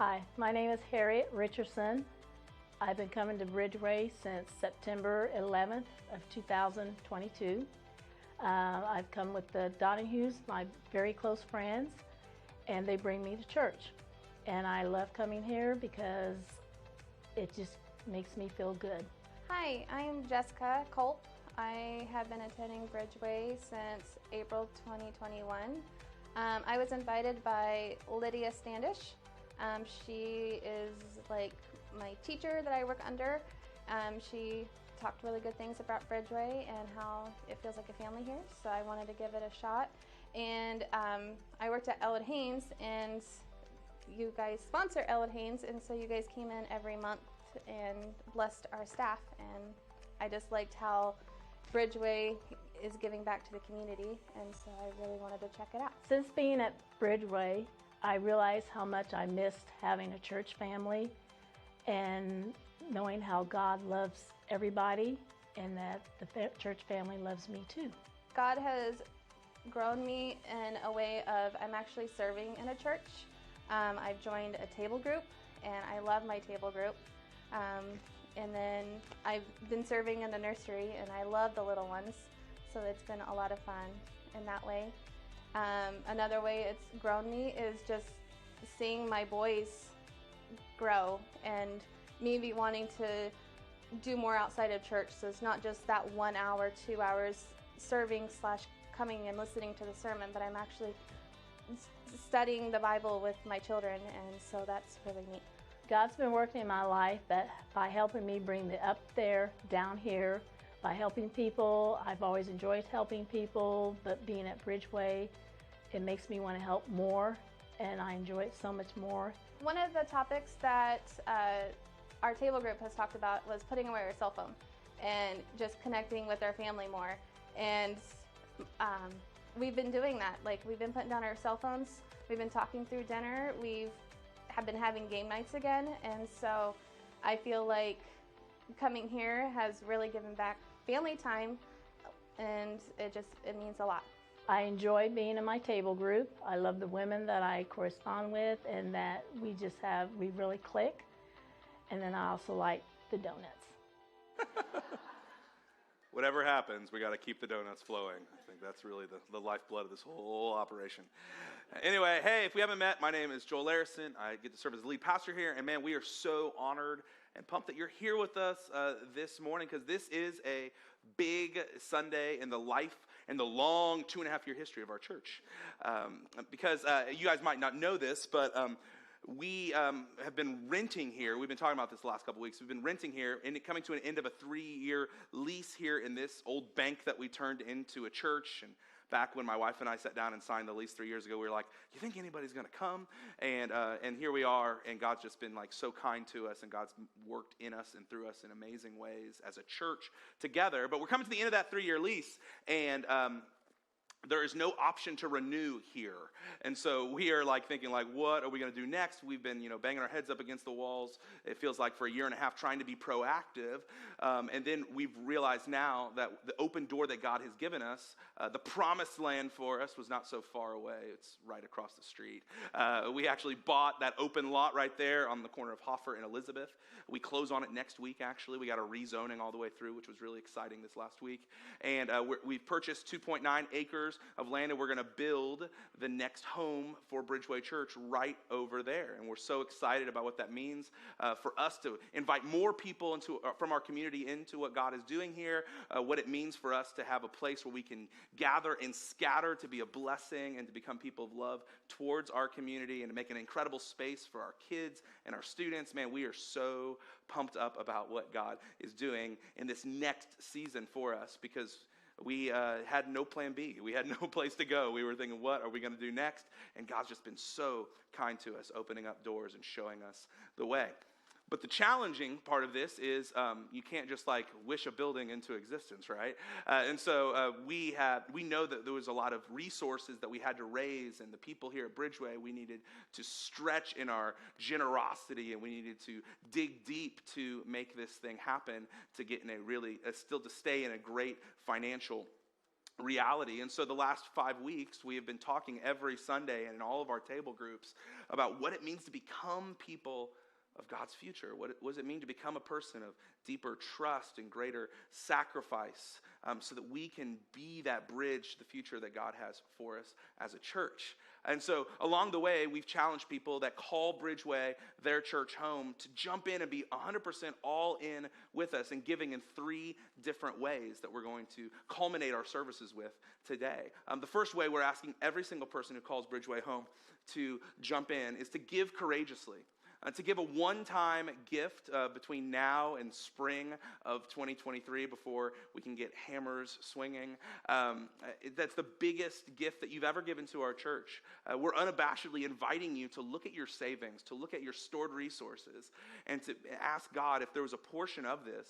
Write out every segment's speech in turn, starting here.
Hi, my name is Harriet Richardson. I've been coming to Bridgeway since September 11th of 2022. I've come with the Donahues, my very close friends, and they bring me to church. And I love coming here because it just makes me feel good. Hi, I'm Jessica Culp. I have been attending Bridgeway since April 2021. I was invited by Lydia Standish. She is like my teacher that I work under. She talked really good things about Bridgeway and how it feels like a family here, so I wanted to give it a shot. And I worked at Elwood Haynes, and you guys sponsor Elwood Haynes, and so you guys came in every month and blessed our staff, and I just liked how Bridgeway is giving back to the community, and so I really wanted to check it out. Since being at Bridgeway, I realized how much I missed having a church family and knowing how God loves everybody and that the church family loves me too. God has grown me in a way of I'm actually serving in a church. I've joined a table group, and I love my table group. And then I've been serving in the nursery, and I love the little ones, so it's been a lot of fun in that way. Another way it's grown me is just seeing my boys grow and maybe wanting to do more outside of church. So it's not just that 1 hour, 2 hours serving / coming and listening to the sermon, but I'm actually studying the Bible with my children, and so that's really neat. God's been working in my life by helping me bring the up there down here, by helping people. I've always enjoyed helping people, but being at Bridgeway, it makes me want to help more, and I enjoy it so much more. One of the topics that our table group has talked about was putting away our cell phone and just connecting with our family more. And we've been doing that. Like, we've been putting down our cell phones. We've been talking through dinner. Have been having game nights again, and so I feel like coming here has really given back family time, and it means a lot. I enjoy being in my table group. I love the women that I correspond with, and that we really click. And then I also like the donuts. Whatever happens, we got to keep the donuts flowing. I think that's really the lifeblood of this whole operation. Anyway, hey, if we haven't met, my name is Joel Larison. I get to serve as the lead pastor here, and man, we are so honored and pumped that you're here with us this morning, because this is a big Sunday in the life and the long 2.5-year history of our church. Because you guys might not know this, but we have been renting here. We've been talking about this the last couple weeks. We've been renting here, and coming to an end of a 3-year lease here in this old bank that we turned into a church. And back when my wife and I sat down and signed the lease 3 years ago, we were like, you think anybody's going to come? And here we are, and God's just been like so kind to us, and God's worked in us and through us in amazing ways as a church together. But we're coming to the end of that 3-year lease, and there is no option to renew here. And so we are like thinking like, what are we going to do next? We've been, banging our heads up against the walls. It feels like for a 1.5 years trying to be proactive. And then we've realized now that the open door that God has given us, the promised land for us was not so far away. It's right across the street. We actually bought that open lot right there on the corner of Hoffer and Elizabeth. We close on it next week, actually. We got a rezoning all the way through, which was really exciting this last week. And we've purchased 2.9 acres of land, and we're going to build the next home for Bridgeway Church right over there. And we're so excited about what that means for us to invite more people from our community into what God is doing here, what it means for us to have a place where we can gather and scatter to be a blessing and to become people of love towards our community, and to make an incredible space for our kids and our students. Man, we are so pumped up about what God is doing in this next season for us, because we had no plan B. We had no place to go. We were thinking, what are we going to do next? And God's just been so kind to us, opening up doors and showing us the way. But the challenging part of this is you can't just like wish a building into existence, right? And so we know that there was a lot of resources that we had to raise, and the people here at Bridgeway, we needed to stretch in our generosity, and we needed to dig deep to make this thing happen, to get in a really, still to stay in a great financial reality. And so the last 5 weeks, we have been talking every Sunday and in all of our table groups about what it means to become people of God's future. What does it mean to become a person of deeper trust and greater sacrifice, so that we can be that bridge to the future that God has for us as a church. And so along the way, we've challenged people that call Bridgeway their church home to jump in and be 100% all in with us and giving in 3 different ways that we're going to culminate our services with today. The first way we're asking every single person who calls Bridgeway home to jump in is to give courageously. To give a one-time gift between now and spring of 2023 before we can get hammers swinging. That's the biggest gift that you've ever given to our church. We're unabashedly inviting you to look at your savings, to look at your stored resources, and to ask God if there was a portion of this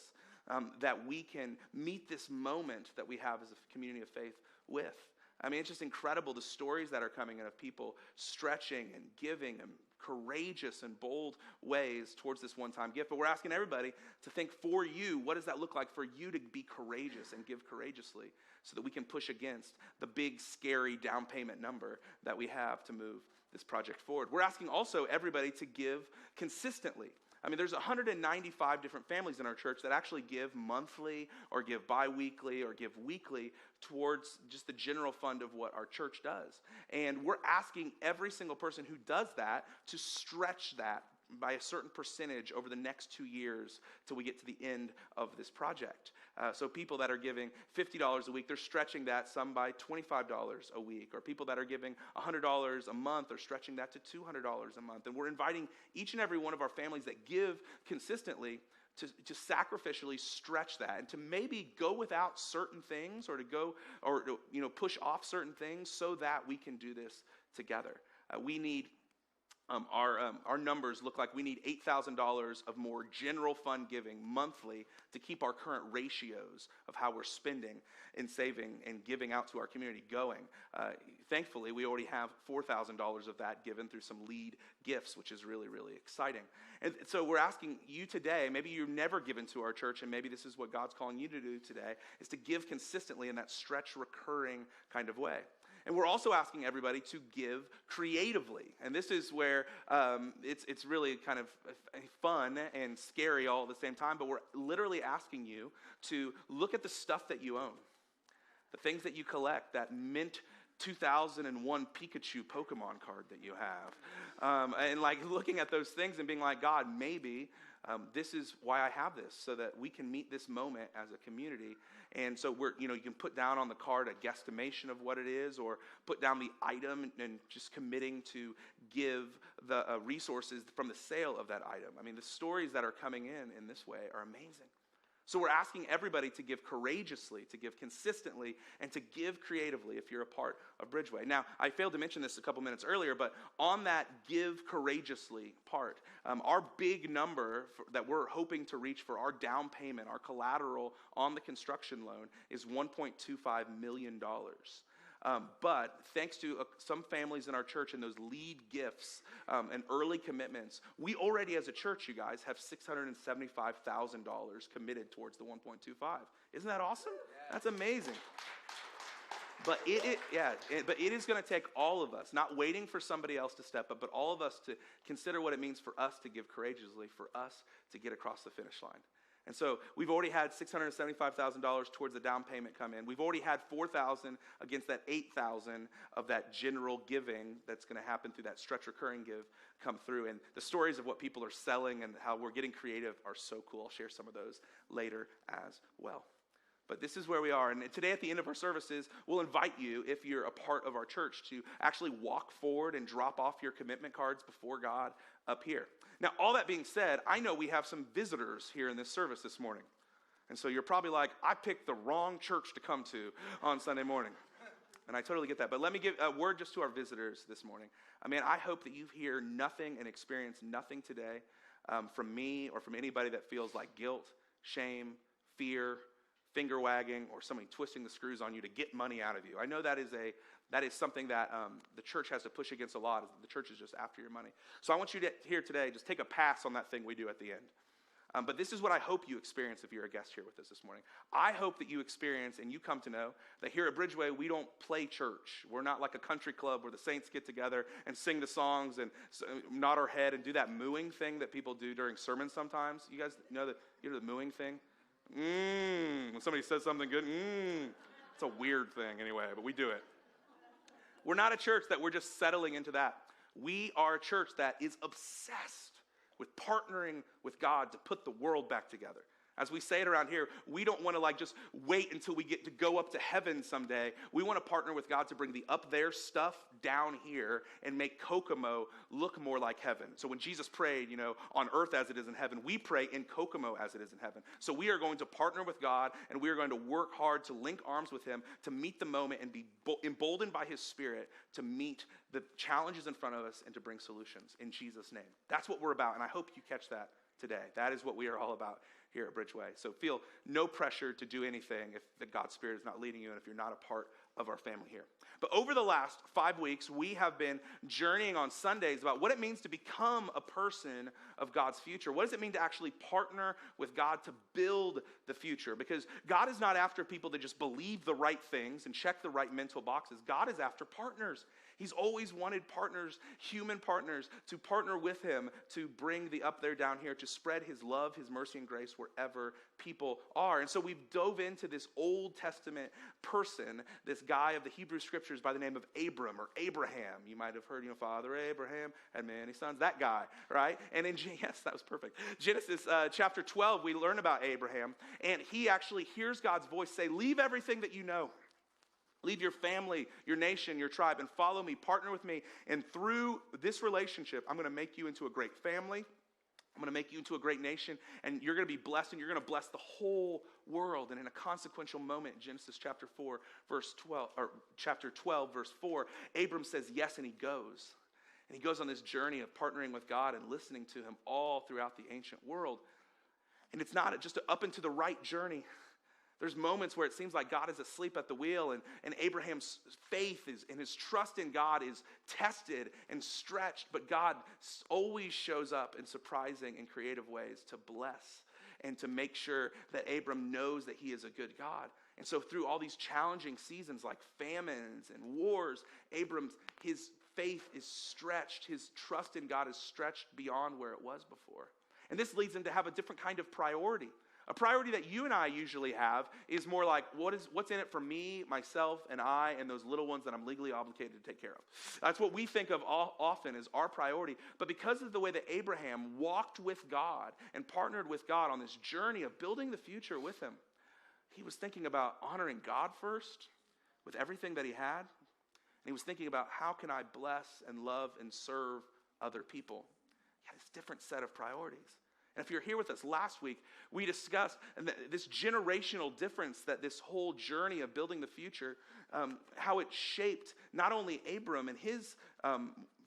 that we can meet this moment that we have as a community of faith with. I mean, it's just incredible the stories that are coming in of people stretching and giving and courageous and bold ways towards this one-time gift. But we're asking everybody to think for you, what does that look like for you to be courageous and give courageously so that we can push against the big, scary down payment number that we have to move this project forward. We're asking also everybody to give consistently. I mean, there's 195 different families in our church that actually give monthly or give bi-weekly or give weekly towards just the general fund of what our church does. And we're asking every single person who does that to stretch that by a certain percentage over the next 2 years till we get to the end of this project. So people that are giving $50 a week, they're stretching that some by $25 a week. Or people that are giving $100 a month are stretching that to $200 a month. And we're inviting each and every one of our families that give consistently to sacrificially stretch that and to maybe go without certain things or to go or push off certain things so that we can do this together. We need our numbers look like we need $8,000 of more general fund giving monthly to keep our current ratios of how we're spending and saving and giving out to our community going. Thankfully, we already have $4,000 of that given through some lead gifts, which is really, really exciting. And so we're asking you today, maybe you've never given to our church, and maybe this is what God's calling you to do today, is to give consistently in that stretch, recurring kind of way. And we're also asking everybody to give creatively. And this is where it's really kind of fun and scary all at the same time, but we're literally asking you to look at the stuff that you own, the things that you collect, that mint 2001 Pikachu Pokemon card that you have. And like looking at those things and being like, God, maybe this is why I have this, so that we can meet this moment as a community. And so you can put down on the card a guesstimation of what it is, or put down the item and just committing to give the resources from the sale of that item. I mean, the stories that are coming in this way are amazing. So we're asking everybody to give courageously, to give consistently, and to give creatively if you're a part of Bridgeway. Now, I failed to mention this a couple minutes earlier, but on that give courageously part, our big number that we're hoping to reach for our down payment, our collateral on the construction loan, is $1.25 million. But thanks to some families in our church and those lead gifts and early commitments, we already as a church, you guys, have $675,000 committed towards the 1.25. Isn't that awesome? That's amazing. But it is going to take all of us, not waiting for somebody else to step up, but all of us to consider what it means for us to give courageously, for us to get across the finish line. And so we've already had $675,000 towards the down payment come in. We've already had $4,000 against that $8,000 of that general giving that's going to happen through that stretch recurring give come through. And the stories of what people are selling and how we're getting creative are so cool. I'll share some of those later as well. But this is where we are. And today at the end of our services, we'll invite you, if you're a part of our church, to actually walk forward and drop off your commitment cards before God up here. Now, all that being said, I know we have some visitors here in this service this morning. And so you're probably like, I picked the wrong church to come to on Sunday morning. And I totally get that. But let me give a word just to our visitors this morning. I mean, I hope that you hear nothing and experience nothing today from me or from anybody that feels like guilt, shame, fear, finger wagging, or somebody twisting the screws on you to get money out of you. I know that is something that the church has to push against a lot. The church is just after your money. So I want you to here today, just take a pass on that thing we do at the end. But this is what I hope you experience if you're a guest here with us this morning. I hope that you experience and you come to know that here at Bridgeway, we don't play church. We're not like a country club where the saints get together and sing the songs and nod our head and do that mooing thing that people do during sermons sometimes. You guys know the mooing thing? When somebody says something good, it's a weird thing anyway, but we do it. We're not a church that we're just settling into that. We are a church that is obsessed with partnering with God to put the world back together. As we say it around here, we don't want to just wait until we get to go up to heaven someday. We want to partner with God to bring the up there stuff down here and make Kokomo look more like heaven. So when Jesus prayed, on earth as it is in heaven, we pray in Kokomo as it is in heaven. So we are going to partner with God, and we are going to work hard to link arms with him to meet the moment and be emboldened by his Spirit to meet the challenges in front of us and to bring solutions in Jesus' name. That's what we're about, and I hope you catch that today. That is what we are all about here at Bridgeway. So feel no pressure to do anything if the God's Spirit is not leading you and if you're not a part of our family here. But over the last 5 weeks, we have been journeying on Sundays about what it means to become a person of God's future. What does it mean to actually partner with God to build the future? Because God is not after people that just believe the right things and check the right mental boxes. God is after partners. He's always wanted partners, human partners, to partner with him to bring the up there, down here, to spread his love, his mercy, and grace wherever people are. And so we've dove into this Old Testament person, this guy of the Hebrew Scriptures by the name of Abram or Abraham. You might have heard, Father Abraham had many sons, that guy, right? And yes, that was perfect. Genesis chapter 12, we learn about Abraham, and he actually hears God's voice say, leave everything that you know. Leave your family, your nation, your tribe, and follow me, partner with me. And through this relationship, I'm going to make you into a great family. I'm going to make you into a great nation, and you're going to be blessed, and you're going to bless the whole world. And in a consequential moment, Genesis chapter 12, verse 4, Abram says yes, and he goes. And he goes on this journey of partnering with God and listening to him all throughout the ancient world. And it's not just up and to the right journey. There's moments where it seems like God is asleep at the wheel, and Abraham's faith and his trust in God is tested and stretched, but God always shows up in surprising and creative ways to bless and to make sure that Abram knows that he is a good God. And so through all these challenging seasons like famines and wars, his faith is stretched, his trust in God is stretched beyond where it was before. And this leads him to have a different kind of priority. A priority that you and I usually have is more like, what's in it for me, myself, and I, and those little ones that I'm legally obligated to take care of. That's what we think of often as our priority. But because of the way that Abraham walked with God and partnered with God on this journey of building the future with him, he was thinking about honoring God first with everything that he had. And he was thinking about how can I bless and love and serve other people. He had this different set of priorities. And if you're here with us last week, we discussed this generational difference that this whole journey of building the future, how it shaped not only Abram and his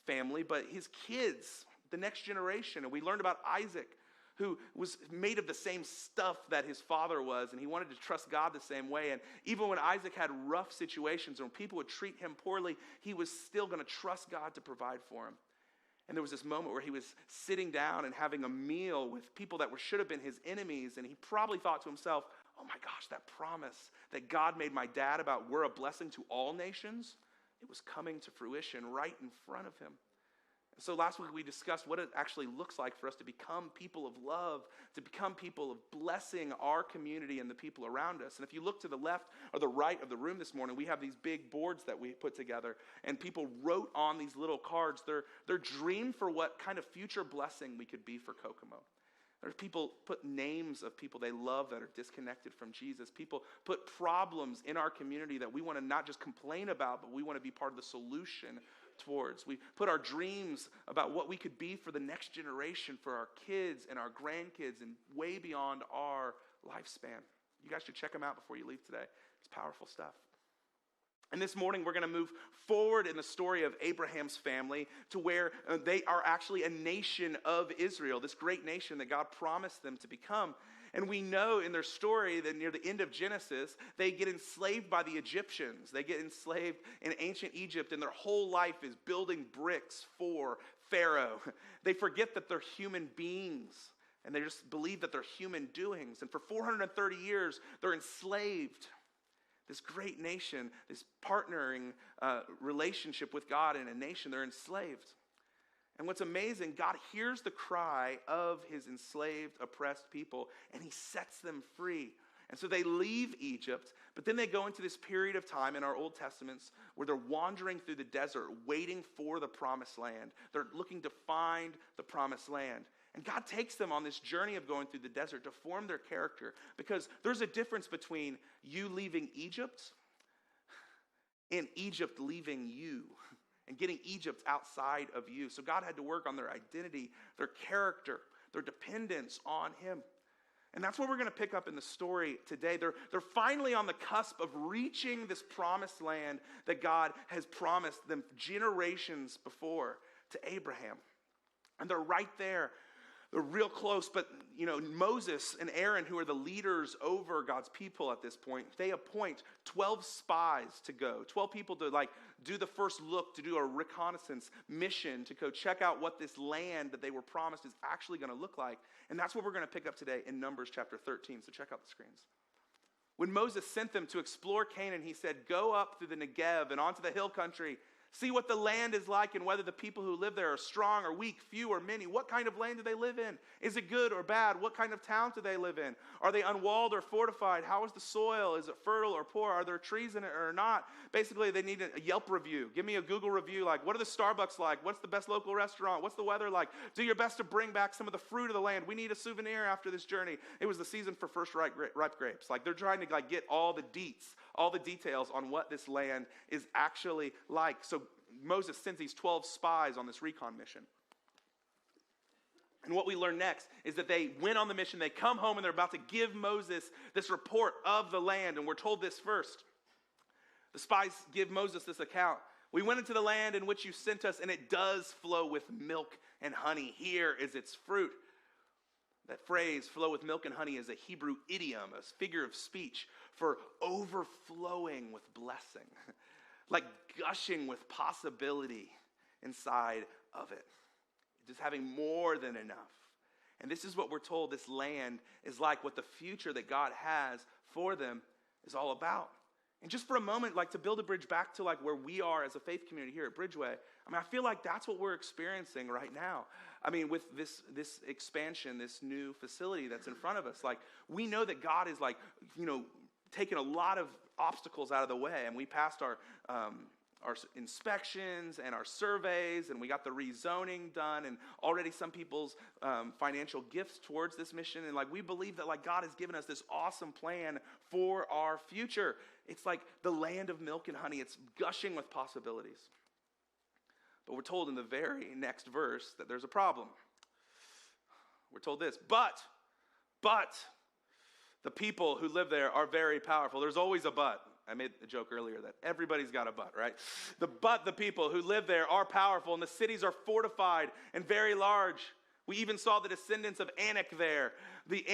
family, but his kids, the next generation. And we learned about Isaac, who was made of the same stuff that his father was, and he wanted to trust God the same way. And even when Isaac had rough situations or when people would treat him poorly, he was still going to trust God to provide for him. And there was this moment where he was sitting down and having a meal with people that should have been his enemies, and he probably thought to himself, oh my gosh, that promise that God made my dad about we're a blessing to all nations, it was coming to fruition right in front of him. And so last week we discussed what it actually looks like for us to become people of love, to become people of blessing our community and the people around us. And if you look to the left or the right of the room this morning, we have these big boards that we put together, and people wrote on these little cards their dream for what kind of future blessing we could be for Kokomo. There's people put names of people they love that are disconnected from Jesus. People put problems in our community that we want to not just complain about, but we want to be part of the solution towards. We put our dreams about what we could be for the next generation, for our kids and our grandkids, and way beyond our lifespan. You guys should check them out before you leave today. It's powerful stuff. And this morning, we're going to move forward in the story of Abraham's family to where they are actually a nation of Israel, this great nation that God promised them to become. And we know in their story that near the end of Genesis, they get enslaved by the Egyptians. They get enslaved in ancient Egypt, and their whole life is building bricks for Pharaoh. They forget that they're human beings. And they just believe that they're human doings. And for 430 years, they're enslaved. This great nation, this partnering relationship with God in a nation, they're enslaved. And what's amazing, God hears the cry of his enslaved, oppressed people, and he sets them free. And so they leave Egypt, but then they go into this period of time in our Old Testaments where they're wandering through the desert, waiting for the promised land. They're looking to find the promised land. And God takes them on this journey of going through the desert to form their character, because there's a difference between you leaving Egypt and Egypt leaving you and getting Egypt outside of you. So God had to work on their identity, their character, their dependence on him. And that's what we're going to pick up in the story today. They're finally on the cusp of reaching this promised land that God has promised them generations before to Abraham. And they're right there. They're real close, but Moses and Aaron, who are the leaders over God's people at this point, they appoint 12 spies to go, 12 people to do the first look, to do a reconnaissance mission, to go check out what this land that they were promised is actually going to look like. And that's what we're going to pick up today in Numbers chapter 13. So check out the screens. When Moses sent them to explore Canaan, he said, "Go up through the Negev and onto the hill country. See what the land is like and whether the people who live there are strong or weak, few or many. What kind of land do they live in? Is it good or bad? What kind of towns do they live in? Are they unwalled or fortified? How is the soil? Is it fertile or poor? Are there trees in it or not?" Basically, they need a Yelp review. Give me a Google review. Like, what are the Starbucks like? What's the best local restaurant? What's the weather like? Do your best to bring back some of the fruit of the land. We need a souvenir after this journey. It was the season for first ripe grapes. Like, they're trying to get all the deets, all the details on what this land is actually like. So Moses sends these 12 spies on this recon mission. And what we learn next is that they went on the mission, they come home, and they're about to give Moses this report of the land. And we're told this first. The spies give Moses this account. "We went into the land in which you sent us, and it does flow with milk and honey. Here is its fruit." That phrase, "flow with milk and honey," is a Hebrew idiom, a figure of speech for overflowing with blessing. Like gushing with possibility inside of it. Just having more than enough. And this is what we're told this land is like, what the future that God has for them is all about. And just for a moment, to build a bridge back to where we are as a faith community here at Bridgeway, I feel like that's what we're experiencing right now. With this expansion, this new facility that's in front of us, we know that God is taking a lot of obstacles out of the way, and we passed our inspections and our surveys, and we got the rezoning done, and already some people's financial gifts towards this mission. And we believe that God has given us this awesome plan for our future. It's like the land of milk and honey. It's gushing with possibilities. But we're told in the very next verse that there's a problem. We're told this, but the people who live there are very powerful. There's always a but. I made a joke earlier that everybody's got a but, right? The people who live there are powerful, and the cities are fortified and very large. We even saw the descendants of Anak there. The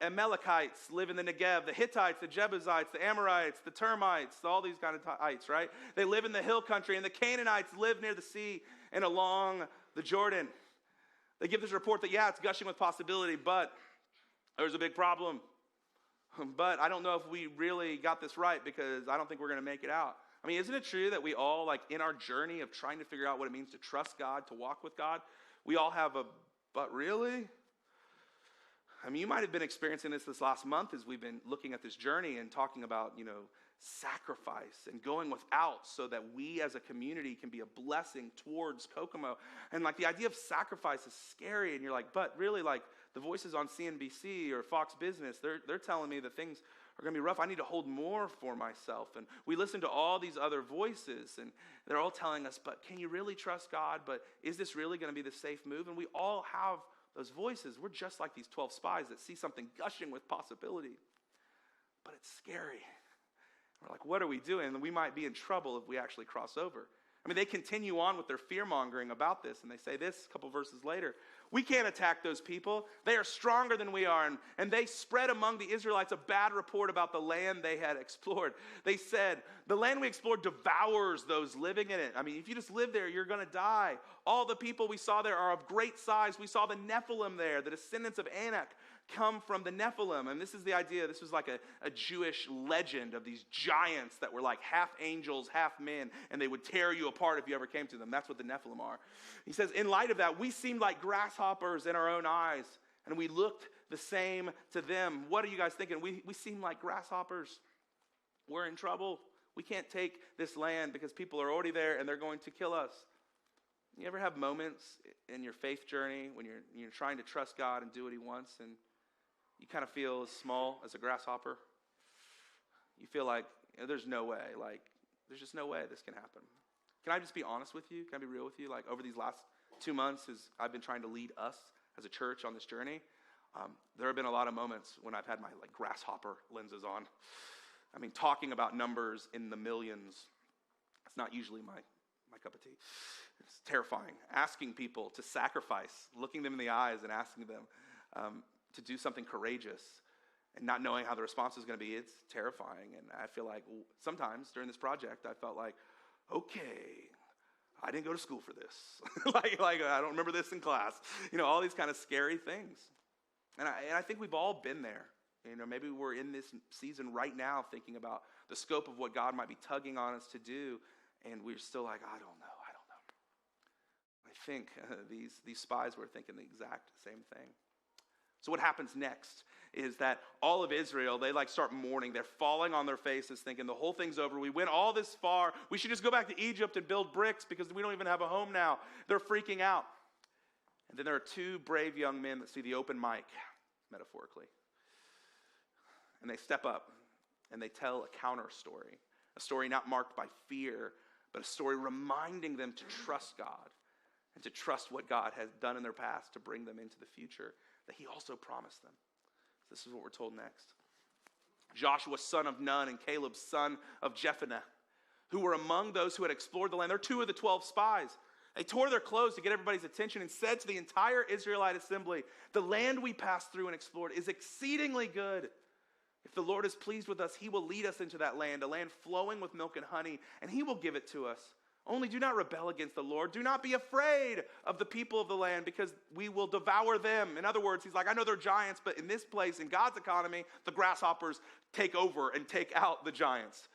Amalekites live in the Negev. The Hittites, the Jebusites, the Amorites, the Termites, all these kind of ites, right? They live in the hill country, and the Canaanites live near the sea and along the Jordan. They give this report that, it's gushing with possibility, but there's a big problem. But I don't know if we really got this right, because I don't think we're going to make it out. Isn't it true that we all, in our journey of trying to figure out what it means to trust God, to walk with God, we all have a, but really? You might have been experiencing this last month as we've been looking at this journey and talking about, sacrifice and going without so that we as a community can be a blessing towards Kokomo. And the idea of sacrifice is scary, and you're but really, the voices on CNBC or Fox Business, they're telling me that things are going to be rough. I need to hold more for myself. And we listen to all these other voices, and they're all telling us, but can you really trust God? But is this really going to be the safe move? And we all have those voices. We're just like these 12 spies that see something gushing with possibility. But it's scary. We're what are we doing? And we might be in trouble if we actually cross over. They continue on with their fear-mongering about this, and they say this a couple verses later. "We can't attack those people. They are stronger than we are." And they spread among the Israelites a bad report about the land they had explored. They said, "The land we explored devours those living in it." If you just live there, you're going to die. All the people we saw there are of great size. We saw the Nephilim there, the descendants of Anak come from the Nephilim. And this is the idea. This was like a Jewish legend of these giants that were like half angels, half men, and they would tear you apart if you ever came to them. That's what the Nephilim are. He says, in light of that, we seemed like grasshoppers in our own eyes, and we looked the same to them. What are you guys thinking? We seem like grasshoppers. We're in trouble. We can't take this land because people are already there and they're going to kill us. You ever have moments in your faith journey when you're trying to trust God and do what he wants, and you kind of feel as small as a grasshopper? You feel like there's no way, there's just no way this can happen. Can I just be honest with you? Can I be real with you? Like, over these last 2 months, as I've been trying to lead us as a church on this journey, there have been a lot of moments when I've had my grasshopper lenses on. I mean, talking about numbers in the millions, it's not usually my cup of tea. It's terrifying. Asking people to sacrifice, looking them in the eyes and asking them to do something courageous and not knowing how the response is going to be, it's terrifying. And I feel like sometimes during this project, I felt like, okay, I didn't go to school for this. like I don't remember this in class. All these kind of scary things. And I think we've all been there. Maybe we're in this season right now thinking about the scope of what God might be tugging on us to do, and we're still like, I don't know. I think these spies were thinking the exact same thing. So what happens next is that all of Israel, they start mourning. They're falling on their faces thinking the whole thing's over. We went all this far. We should just go back to Egypt and build bricks because we don't even have a home now. They're freaking out. And then there are two brave young men that see the open mic, metaphorically. And they step up and they tell a counter story. A story not marked by fear, but a story reminding them to trust God and to trust what God has done in their past to bring them into the future that he also promised them. So this is what we're told next. Joshua, son of Nun, and Caleb, son of Jephunneh, who were among those who had explored the land. They're 2 of the 12 spies. They tore their clothes to get everybody's attention and said to the entire Israelite assembly, the land we passed through and explored is exceedingly good. If the Lord is pleased with us, he will lead us into that land, a land flowing with milk and honey, and he will give it to us. Only do not rebel against the Lord. Do not be afraid of the people of the land because we will devour them. In other words, he's like, I know they're giants, but in this place, in God's economy, the grasshoppers take over and take out the giants.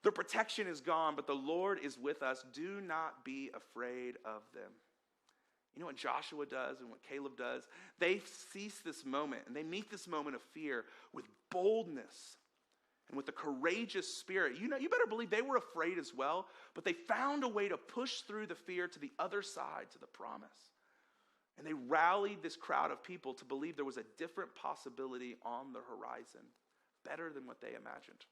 Their protection is gone, but the Lord is with us. Do not be afraid of them. You know what Joshua does and what Caleb does? They seize this moment and they meet this moment of fear with boldness and with a courageous spirit. You better believe they were afraid as well, but they found a way to push through the fear to the other side, to the promise. And they rallied this crowd of people to believe there was a different possibility on the horizon, better than what they imagined.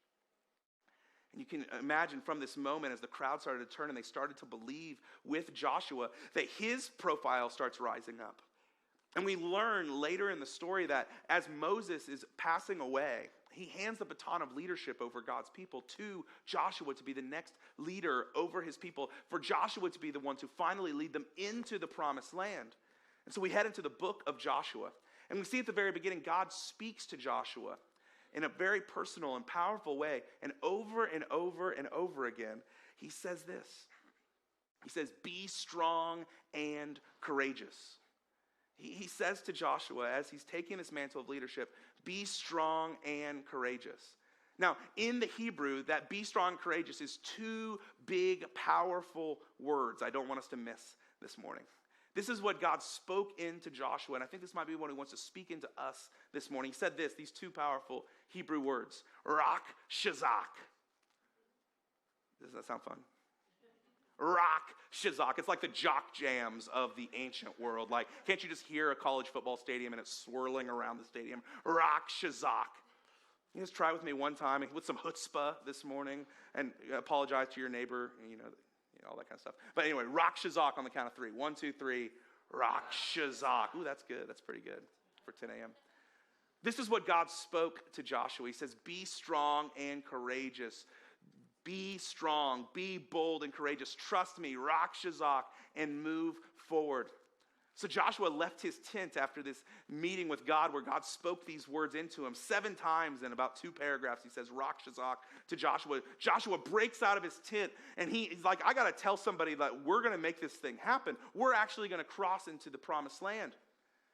And you can imagine from this moment as the crowd started to turn and they started to believe with Joshua that his profile starts rising up. And we learn later in the story that as Moses is passing away, he hands the baton of leadership over God's people to Joshua to be the next leader over his people, for Joshua to be the one to finally lead them into the promised land. And so we head into the book of Joshua. And we see at the very beginning, God speaks to Joshua in a very personal and powerful way. And over and over again, he says this. He says, be strong and courageous. He says to Joshua, as he's taking this mantle of leadership, be strong and courageous. Now, in the Hebrew, that be strong and courageous is 2 big, powerful words I don't want us to miss this morning. This is what God spoke into Joshua, and I think this might be what he wants to speak into us this morning. He said these 2 powerful Hebrew words, Rak Shazak. Does that sound fun? Rak Shazak. It's like the jock jams of the ancient world. Like, can't you just hear a college football stadium and it's swirling around the stadium? Rak Shazak. You just try with me one time with some chutzpah this morning and apologize to your neighbor, all that kind of stuff. But anyway, Rak Shazak on the count of 3. 1, 2, 3. Rak Shazak. Ooh, that's good. That's pretty good for 10 a.m. This is what God spoke to Joshua. He says, be strong and courageous. Be strong, be bold and courageous. Trust me, Rak Shazak, and move forward. So Joshua left his tent after this meeting with God where God spoke these words into him 7 times in about 2 paragraphs. He says, Roch Shazak to Joshua. Joshua breaks out of his tent and he's like, I got to tell somebody that we're going to make this thing happen. We're actually going to cross into the promised land.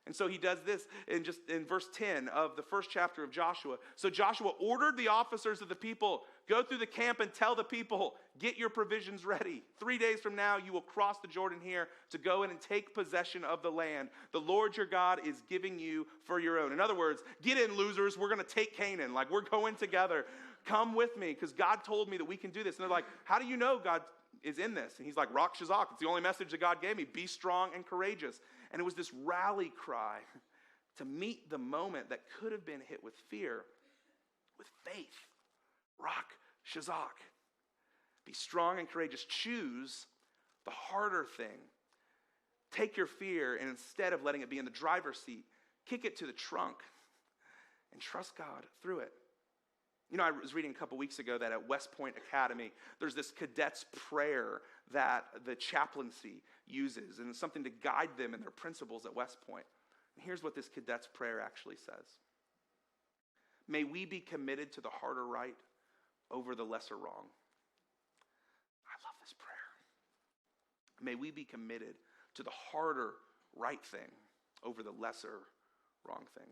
And so he does this in verse 10 of the first chapter of Joshua. So Joshua ordered the officers of the people, go through the camp and tell the people, get your provisions ready. 3 days from now, you will cross the Jordan here to go in and take possession of the land the Lord your God is giving you for your own. In other words, get in, losers. We're going to take Canaan. Like, we're going together. Come with me because God told me that we can do this. And they're like, how do you know God is in this? And he's like, Roch Shazak. It's the only message that God gave me. Be strong and courageous. And it was this rally cry to meet the moment that could have been hit with fear, with faith. Roch Shazak. Be strong and courageous. Choose the harder thing. Take your fear and instead of letting it be in the driver's seat, kick it to the trunk and trust God through it. You know, I was reading a couple weeks ago that at West Point Academy, there's this cadets prayer that the chaplaincy uses, and it's something to guide them in their principles at West Point. And here's what this cadets prayer actually says. May we be committed to the harder right over the lesser wrong. I love this prayer. May we be committed to the harder right thing over the lesser wrong thing.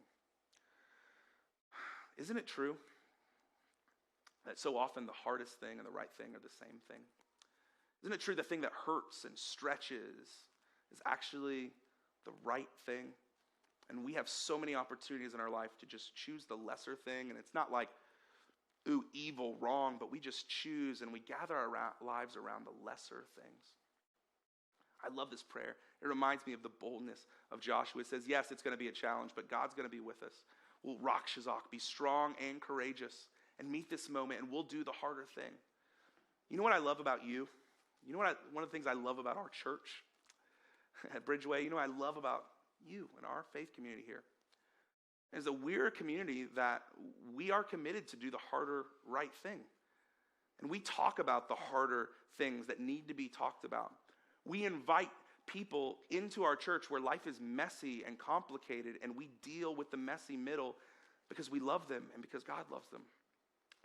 Isn't it true that so often the hardest thing and the right thing are the same thing? Isn't it true the thing that hurts and stretches is actually the right thing? And we have so many opportunities in our life to just choose the lesser thing. And it's not like, ooh, evil, wrong, but we just choose and we gather our lives around the lesser things. I love this prayer. It reminds me of the boldness of Joshua. It says, yes, it's going to be a challenge, but God's going to be with us. We'll Roch Shazak, be strong and courageous, and meet this moment, and we'll do the harder thing. You know what I love about you? You know what? One of the things I love about our church at Bridgeway, you know what I love about you and our faith community here is that we're a community that we are committed to do the harder right thing. And we talk about the harder things that need to be talked about. We invite people into our church where life is messy and complicated, and we deal with the messy middle because we love them and because God loves them.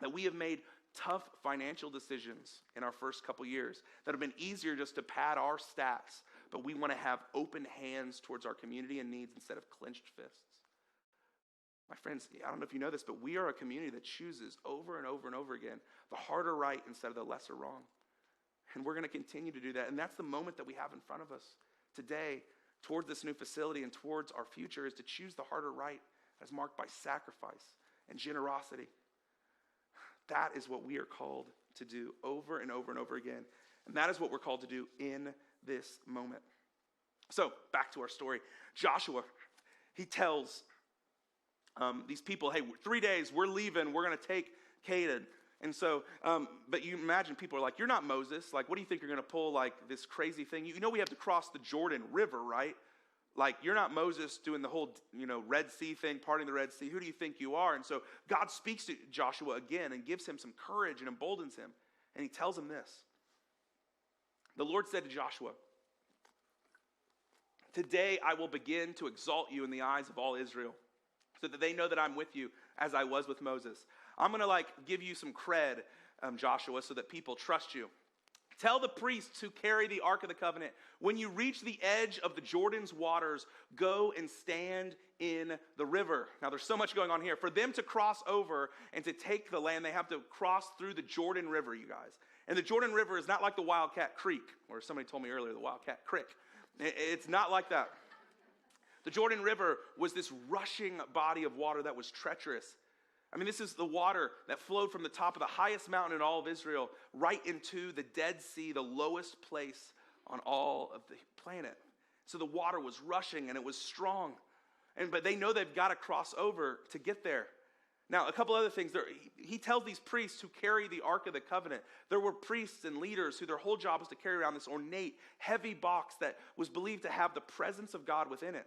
That we have made tough financial decisions in our first couple years that have been easier just to pad our stats, but we want to have open hands towards our community and needs instead of clenched fists. My friends, I don't know if you know this, but we are a community that chooses over and over and over again the harder right instead of the lesser wrong. And we're going to continue to do that. And that's the moment that we have in front of us today towards this new facility and towards our future is to choose the harder right as marked by sacrifice and generosity. That is what we are called to do over and over and over again. And that is what we're called to do in this moment. So back to our story. Joshua, he tells these people, hey, 3 days, we're leaving. We're going to take Canaan. And so, but you imagine people are like, you're not Moses. Like, what do you think you're going to pull, like, this crazy thing? You know we have to cross the Jordan River, right? Like, you're not Moses doing the whole, Red Sea thing, parting the Red Sea. Who do you think you are? And so God speaks to Joshua again and gives him some courage and emboldens him. And he tells him this. The Lord said to Joshua, today I will begin to exalt you in the eyes of all Israel so that they know that I'm with you as I was with Moses. I'm going to give you some cred, Joshua, so that people trust you. Tell the priests who carry the Ark of the Covenant, when you reach the edge of the Jordan's waters, go and stand in the river. Now, there's so much going on here. For them to cross over and to take the land, they have to cross through the Jordan River, you guys. And the Jordan River is not like the Wildcat Creek, or somebody told me earlier, the Wildcat Creek. It's not like that. The Jordan River was this rushing body of water that was treacherous. I mean, this is the water that flowed from the top of the highest mountain in all of Israel right into the Dead Sea, the lowest place on all of the planet. So the water was rushing and it was strong. But they know they've got to cross over to get there. Now, a couple other things. He tells these priests who carry the Ark of the Covenant, there were priests and leaders who their whole job was to carry around this ornate, heavy box that was believed to have the presence of God within it.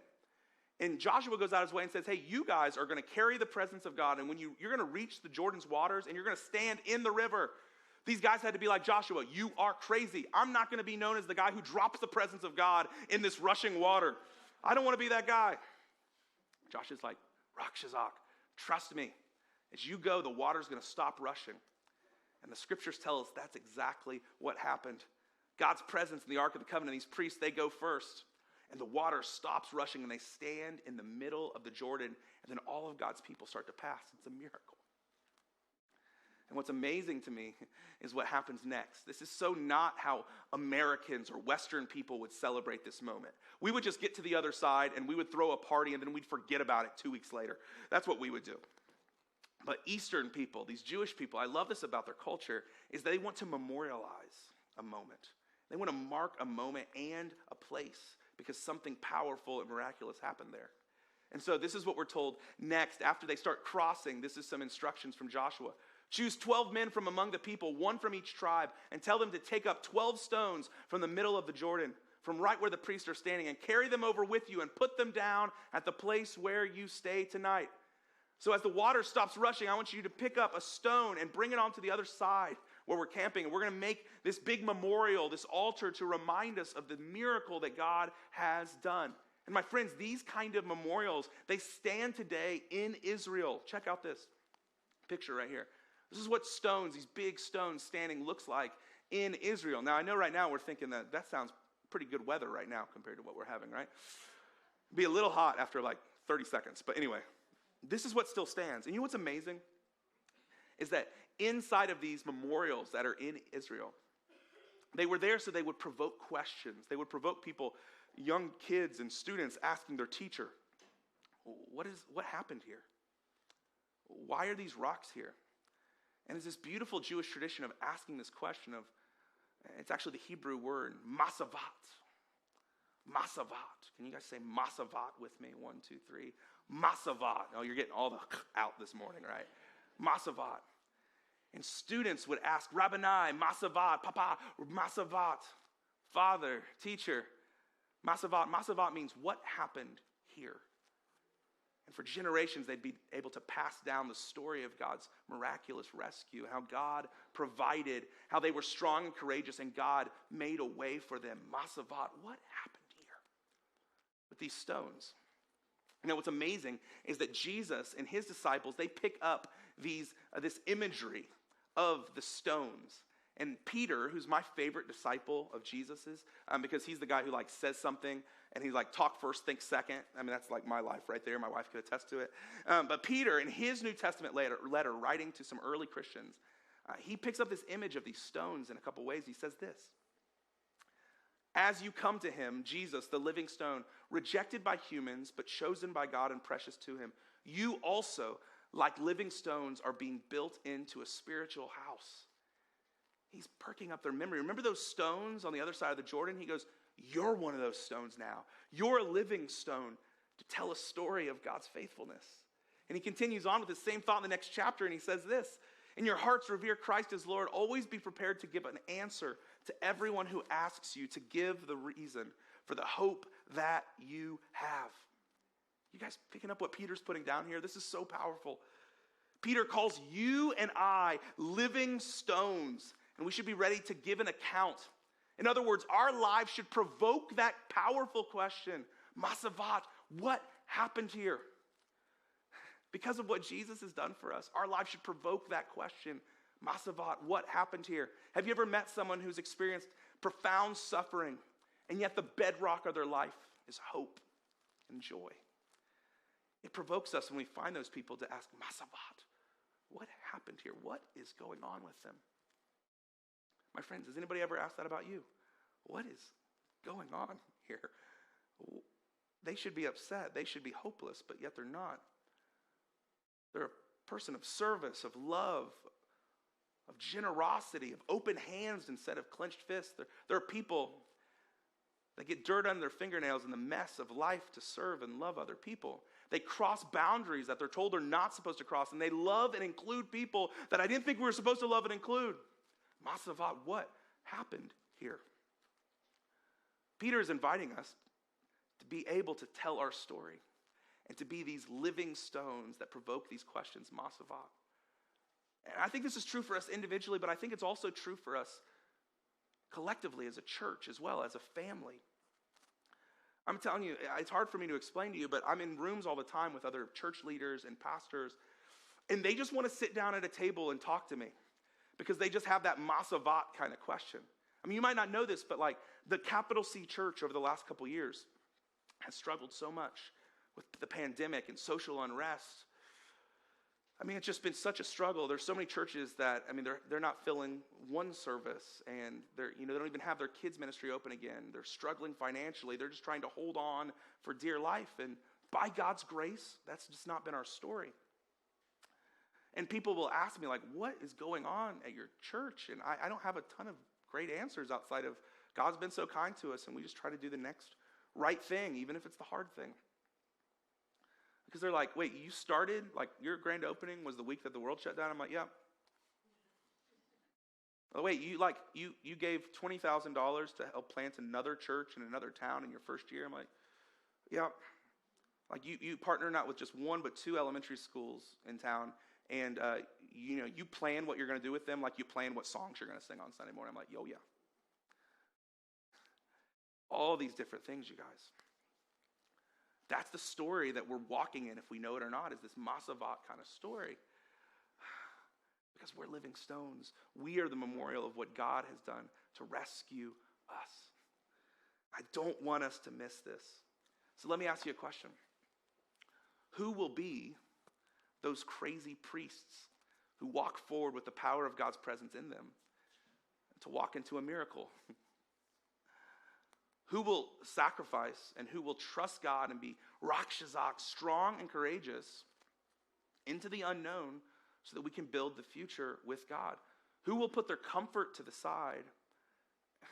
And Joshua goes out his way and says, hey, you guys are going to carry the presence of God, and when you're going to reach the Jordan's waters, and you're going to stand in the river. These guys had to be like, Joshua, you are crazy. I'm not going to be known as the guy who drops the presence of God in this rushing water. I don't want to be that guy. Josh is like, Rakshazak, trust me. As you go, the water's going to stop rushing. And the scriptures tell us that's exactly what happened. God's presence in the Ark of the Covenant, these priests, they go first. And the water stops rushing and they stand in the middle of the Jordan. And then all of God's people start to pass. It's a miracle. And what's amazing to me is what happens next. This is so not how Americans or Western people would celebrate this moment. We would just get to the other side and we would throw a party and then we'd forget about it 2 weeks later. That's what we would do. But Eastern people, these Jewish people, I love this about their culture, is they want to memorialize a moment. They want to mark a moment and a place because something powerful and miraculous happened there. And so this is what we're told next. After they start crossing, this is some instructions from Joshua. Choose 12 men from among the people, one from each tribe, and tell them to take up 12 stones from the middle of the Jordan, from right where the priests are standing, and carry them over with you and put them down at the place where you stay tonight. So as the water stops rushing, I want you to pick up a stone and bring it onto the other side where we're camping. And we're going to make this big memorial, this altar to remind us of the miracle that God has done. And my friends, these kind of memorials, they stand today in Israel. Check out this picture right here. This is what stones, these big stones standing looks like in Israel. Now, I know right now we're thinking that sounds pretty good weather right now compared to what we're having, right? It'd be a little hot after like 30 seconds. But anyway, this is what still stands. And you know what's amazing? Is that inside of these memorials that are in Israel, they were there so they would provoke questions. They would provoke people, young kids and students asking their teacher, what happened here? Why are these rocks here? And it's this beautiful Jewish tradition of asking this question of, it's actually the Hebrew word, masavat. Masavat. Can you guys say masavat with me? 1, 2, 3. Masavat. Oh, you're getting all the out this morning, right? Masavat. And students would ask, Rabboni, masavat, papa, masavat, father, teacher, masavat. Masavat means what happened here. And for generations, they'd be able to pass down the story of God's miraculous rescue, how God provided, how they were strong and courageous, and God made a way for them. Masavat, what happened here with these stones? You know, what's amazing is that Jesus and his disciples, they pick up this imagery of the stones. And Peter, who's my favorite disciple of Jesus's, because he's the guy who says something and he's talk first, think second. I mean, that's my life right there. My wife could attest to it. But Peter, in his New Testament letter writing to some early Christians, he picks up this image of these stones in a couple ways. He says this: as you come to him, Jesus, the living stone, rejected by humans, but chosen by God and precious to him, you also, like living stones, are being built into a spiritual house. He's perking up their memory. Remember those stones on the other side of the Jordan? He goes, you're one of those stones now. You're a living stone to tell a story of God's faithfulness. And he continues on with the same thought in the next chapter, and he says this: in your hearts, revere Christ as Lord. Always be prepared to give an answer to everyone who asks you to give the reason for the hope that you have. You guys picking up what Peter's putting down here? This is so powerful. Peter calls you and I living stones, and we should be ready to give an account. In other words, our lives should provoke that powerful question, Masavat, what happened here? Because of what Jesus has done for us, our lives should provoke that question, Masavat, what happened here? Have you ever met someone who's experienced profound suffering, and yet the bedrock of their life is hope and joy? It provokes us when we find those people to ask, Masavat, what happened here? What is going on with them? My friends, has anybody ever asked that about you? What is going on here? They should be upset. They should be hopeless, but yet they're not. They're a person of service, of love, of generosity, of open hands instead of clenched fists. They're people that get dirt under their fingernails in the mess of life to serve and love other people. They cross boundaries that they're told they're not supposed to cross, and they love and include people that I didn't think we were supposed to love and include. Masavat, what happened here? Peter is inviting us to be able to tell our story and to be these living stones that provoke these questions, Masavat. And I think this is true for us individually, but I think it's also true for us collectively as a church as well, as a family. I'm telling you, it's hard for me to explain to you, but I'm in rooms all the time with other church leaders and pastors, and they just want to sit down at a table and talk to me because they just have that masavat kind of question. I mean, you might not know this, but like the capital C church over the last couple years has struggled so much with the pandemic and social unrest. I mean, it's just been such a struggle. There's so many churches that, I mean, they're not filling one service, and they don't even have their kids ministry open again. They're struggling financially. They're just trying to hold on for dear life. And by God's grace, that's just not been our story. And people will ask me, like, what is going on at your church? And I don't have a ton of great answers outside of God's been so kind to us, and we just try to do the next right thing, even if it's the hard thing. Because they're like, wait, you started, like your grand opening was the week that the world shut down? I'm like, yeah. Oh, wait, you gave $20,000 to help plant another church in another town in your first year? I'm like, yeah. Like you partner not with just one, but 2 elementary schools in town, and you plan what you're going to do with them like you plan what songs you're going to sing on Sunday morning. I'm like, yo, yeah. All these different things, you guys. That's the story that we're walking in, if we know it or not, is this Masavat kind of story. Because we're living stones. We are the memorial of what God has done to rescue us. I don't want us to miss this. So let me ask you a question. Who will be those crazy priests who walk forward with the power of God's presence in them to walk into a miracle? Who will sacrifice and who will trust God and be rakshazak, strong and courageous, into the unknown so that we can build the future with God? Who will put their comfort to the side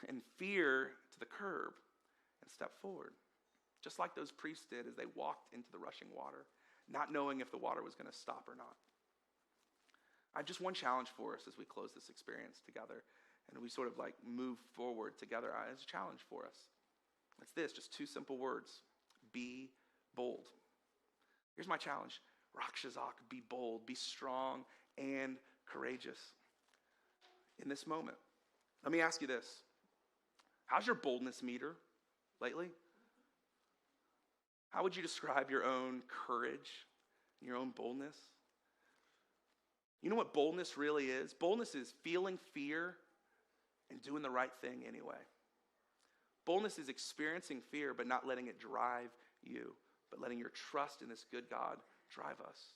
and fear to the curb and step forward? Just like those priests did as they walked into the rushing water, not knowing if the water was going to stop or not. I have just one challenge for us as we close this experience together and we sort of like move forward together. It's a challenge for us. It's this, just 2 simple words. Be bold. Here's my challenge. Rakshazak, be bold, be strong and courageous in this moment. Let me ask you this. How's your boldness meter lately? How would you describe your own courage, your own boldness? You know what boldness really is? Boldness is feeling fear and doing the right thing anyway. Boldness is experiencing fear, but not letting it drive you, but letting your trust in this good God drive us.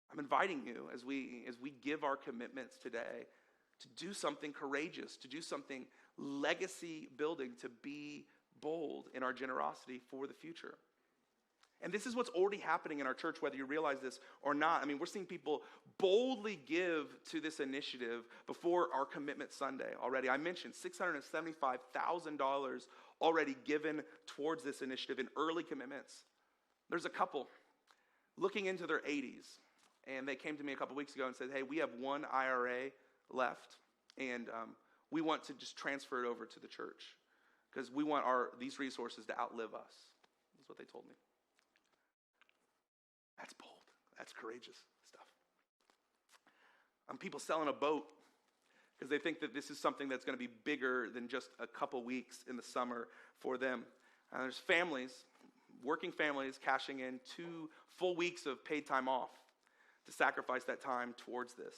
I'm inviting you as we give our commitments today to do something courageous, to do something legacy building, to be bold in our generosity for the future. And this is what's already happening in our church, whether you realize this or not. I mean, we're seeing people boldly give to this initiative before our commitment Sunday already. I mentioned $675,000 already given towards this initiative in early commitments. There's a couple looking into their 80s, and they came to me a couple weeks ago and said, hey, we have one IRA left, and we want to just transfer it over to the church because we want these resources to outlive us. That's what they told me. That's bold. That's courageous stuff. People selling a boat because they think that this is something that's going to be bigger than just a couple weeks in the summer for them. There's families, working families, cashing in 2 full weeks of paid time off to sacrifice that time towards this.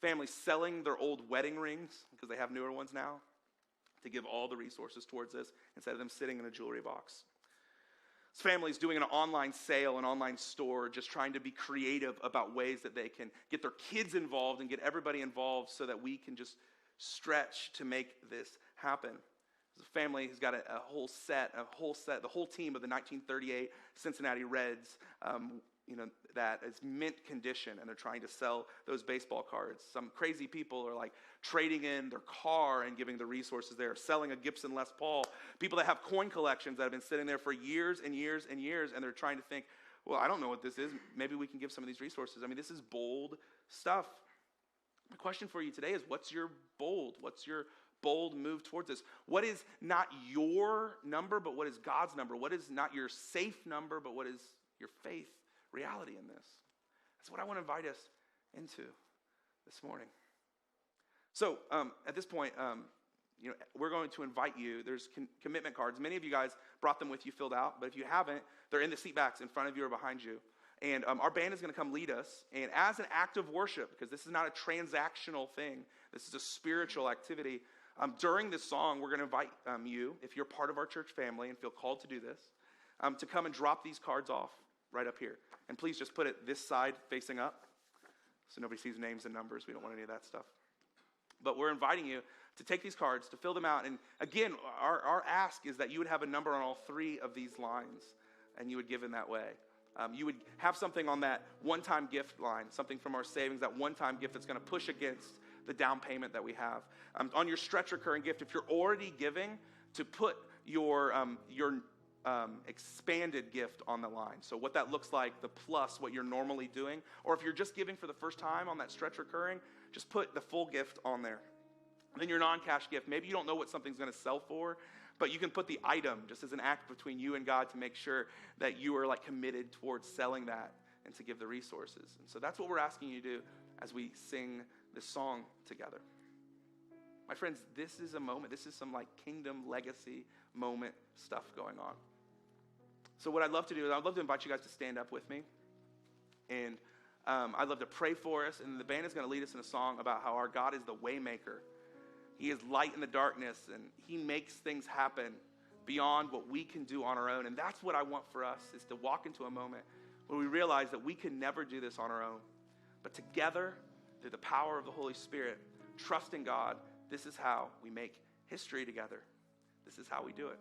Families selling their old wedding rings because they have newer ones now to give all the resources towards this instead of them sitting in a jewelry box. Families doing an online sale, an online store, just trying to be creative about ways that they can get their kids involved and get everybody involved so that we can just stretch to make this happen. There's a family who's got a whole set, the whole team of the 1938 Cincinnati Reds, that is mint condition, and they're trying to sell those baseball cards. Some crazy people are like trading in their car and giving the resources there, selling a Gibson Les Paul. People that have coin collections that have been sitting there for years and years and years, and they're trying to think, well, I don't know what this is. Maybe we can give some of these resources. I mean, this is bold stuff. The question for you today is, what's your bold move towards this? What is not your number, but what is God's number? What is not your safe number, but what is your faith reality in this? That's what I want to invite us into this morning. So at this point, we're going to invite you. There's commitment cards. Many of you guys brought them with you filled out, but if you haven't, they're in the seat backs in front of you or behind you. And our band is going to come lead us. And as an act of worship, because this is not a transactional thing, this is a spiritual activity, during this song, we're going to invite you, if you're part of our church family and feel called to do this, to come and drop these cards off right up here. And please just put it this side facing up so nobody sees names and numbers. We don't want any of that stuff. But we're inviting you to take these cards, to fill them out. And again, our ask is that you would have a number on all 3 of these lines, and you would give in that way. You would have something on that one-time gift line, something from our savings, that one-time gift that's going to push against the down payment that we have. On your stretch recurring gift, if you're already giving, to put your expanded gift on the line. So what that looks like, the plus what you're normally doing. Or if you're just giving for the first time on that stretch recurring, just put the full gift on there. And then your non-cash gift, maybe you don't know what something's going to sell for, but you can put the item just as an act between you and God to make sure that you are like committed towards selling that and to give the resources. And so that's what we're asking you to do as we sing this song together. My friends, this is a moment. This is some like kingdom legacy moment stuff going on. So what I'd love to do is I'd love to invite you guys to stand up with me. And I'd love to pray for us. And the band is going to lead us in a song about how our God is the way maker. He is light in the darkness, and he makes things happen beyond what we can do on our own. And that's what I want for us, is to walk into a moment where we realize that we can never do this on our own. But together, through the power of the Holy Spirit, trusting God, this is how we make history together. This is how we do it.